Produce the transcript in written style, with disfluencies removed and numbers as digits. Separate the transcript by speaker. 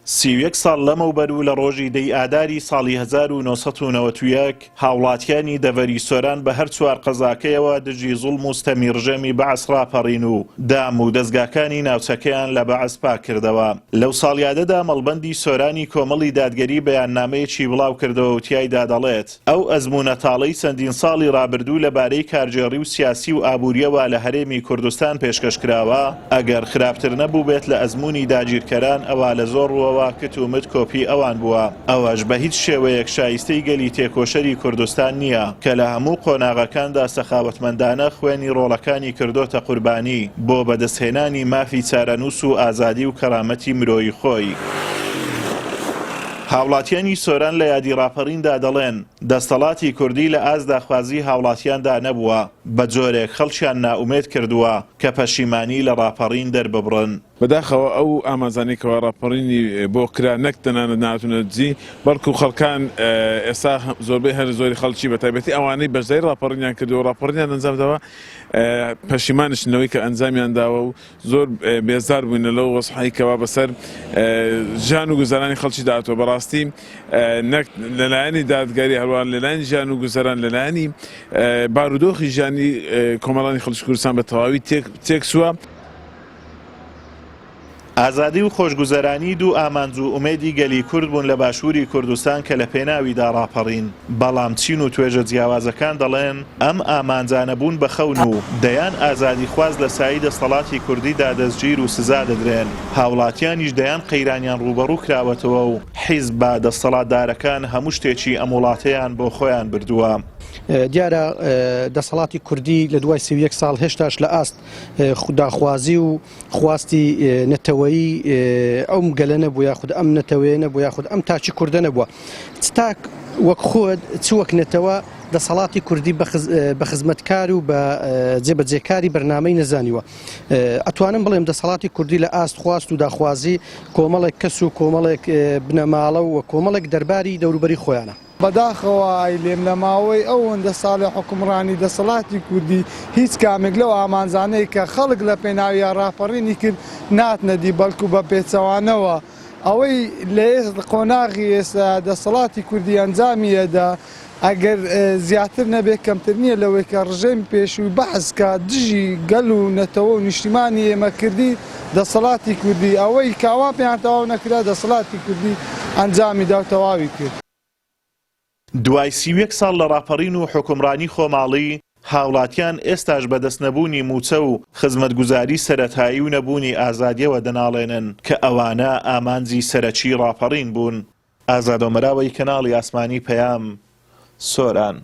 Speaker 1: 31 ساڵ لەمەوبەر و لە ڕۆژی دەی ئاداری ساڵی 1991 هاوڵاتیانی دەڤەری سۆران بە هەر چوار قەزاکەیەوە دژی زوڵم و ستەمیڕژەمی بەعەس ڕاپەڕین و دام و دەستگاکانی ناوچەکەیان لە بەعەس پاک کردەوە. لەو ساڵیادەدا مەڵبەندی سۆرانی کۆمەڵی دادگەری بەیاننامەیەکی بڵاو کردەوە و تیایدا دەڵێت ئەو ئەزموونەتاڵەی چەندین ساڵی ڕابردوو لەبارەی کارژێڕی و سیاسی و ئابووریەوە لە هەرێمی کوردستان پێشکەشکراوە ئەگەر خراپتر نەبوو بێت لە ئەزموونی داگیرکەران ئەوە لە زۆر ڕووەوە کتومت کۆپی ئەوان بووە. ئەوەش بە هیچ شێوەیەک شایستەی گەلی تێکۆشەری کوردستان نییە کە لە هەموو قۆناغەکاندا سەخاوەتمەندانە خوێنی ڕۆڵەکانی کردۆتە قوربانی بۆ بەدەستهێنانی مافی چارەنووس و ئازادی و کەرامەتی مرۆیی خۆی. هاوڵاتیانی سۆران لە یادی ڕاپەڕیندا دەڵێن دەسەڵاتی کوردی لە ئازداخوازی هاوڵاتیاندا نەبووە، بە جۆرێک خەڵکیان نائومێد کردووە کە پەشیمانی لە ڕاپەڕین دەرببڕن.
Speaker 2: بەداخەوە ئەو ئامانزانێکەوە ڕاپەڕینی بۆ کرا نەک تەنانە ناتونەتجی بەڵکو خەڵکان ئێستا زۆربەی هەر زۆری خەڵکی بە تایبەتی ئەوانەی بەشداری ڕاپەڕینیان کردو و ڕاپەڕینیان ئەنجامداوە پەشیمانشنەوەی کە ئەنجامیان داوە و زۆر بێزار بووینە لەو وەسحەیەکەوە بەسەر ژان و گوزارانی خەڵکی داهاتوە. بەڕاستی نەک لەلایەنی دادگەری هەروان لەلایەن ژان و گوزەران لەلایەنی بارودۆخی ژانی کۆمەڵانی خەڵکی کوردستان بە تەواوی تێکسووە.
Speaker 1: ئازادی و خۆشگوزەرانی دوو ئامانج و ئومێدی گەلی کورد بوون لە باشووری کوردستان کە لە پێناویدا ڕاپەڕین. بەڵام چین و توێژە جیاوازەکان دەڵێن ئەم ئامانجانە بوون بە خەون و دەیان ئازادی خواز لە سایی دەسەڵاتی کوردیدا دەستگیر و سزا دەدرێن. هاوڵاتیانیش دەیان قەیرانیان ڕوبەڕوو کراوەتەوە و حیزب بە دەسەڵاتدارەکان هەموو شتێکی ئەم وڵاتەیان بۆ خۆیان بردووە.
Speaker 3: دیارە دەسەڵاتی کوردی لە دوای 31 ساڵ هێشتاش لە ئاست خوداخوازی و خواستی نەتەوەیی ئەو گەلە نەبوو یاخود ئەم نەتەوەیە نەبوو یاخود ئەم تاچی کوردە نەبووە. چتاک وەک خۆت چ وەک نەتەوە دەسەڵاتی کوردی بە خزمەتکار و بە جێبەجێکاری بەرنامەی نەزانیوە. ئەتوانم بڵێم دەسەڵاتی کوردی لە ئاست خواست و داخوازی کۆمەڵێک کەس و کۆمەڵێک بنەماڵە و کۆمەڵێک دەرباری دەوروبەری خۆیانە.
Speaker 4: بەداخەوە ئایلێم لە ماوەی ئەوەندە ساڵی حکومڕانی دەسەڵاتی کوردی هیچ کامێک لەو ئامانزانەی کە خەڵک لە پێناویان ڕاپەڕینی کرد ناتنەدی بەڵکو بە پێچەوانەوە. ئەوەی لە قۆناغی ئێستا دەسەڵاتی کوردی ئەنجامیەدا ئەگەر زیاتر نەبێت کەمتر نییە لەوەی کە ڕژێمی پێشووی بەحسکە دژی گەل و نەتەوە و نیشتیمانی ئێمە کردی دەسەڵاتی کوردی ئەوەی کاوا پێیان تەواو نەکرا دەسەڵاتی کوردی ئەنجامیدا و تەواوی کرد.
Speaker 1: دوای 31 ساڵ لە ڕاپەڕین و حکومڕانی خۆماڵی هاوڵاتیان ئێستاش بەدەست نەبوونی موچە و خزمەتگوزاری سەرەتایی و نەبوونی ئازادیەوە دەناڵێنن کە ئەوانە ئامانجی سەرەکی ڕاپەڕین بوون. ئازادۆمەراوەی کەناڵی ئاسمانی پەیام، سۆران.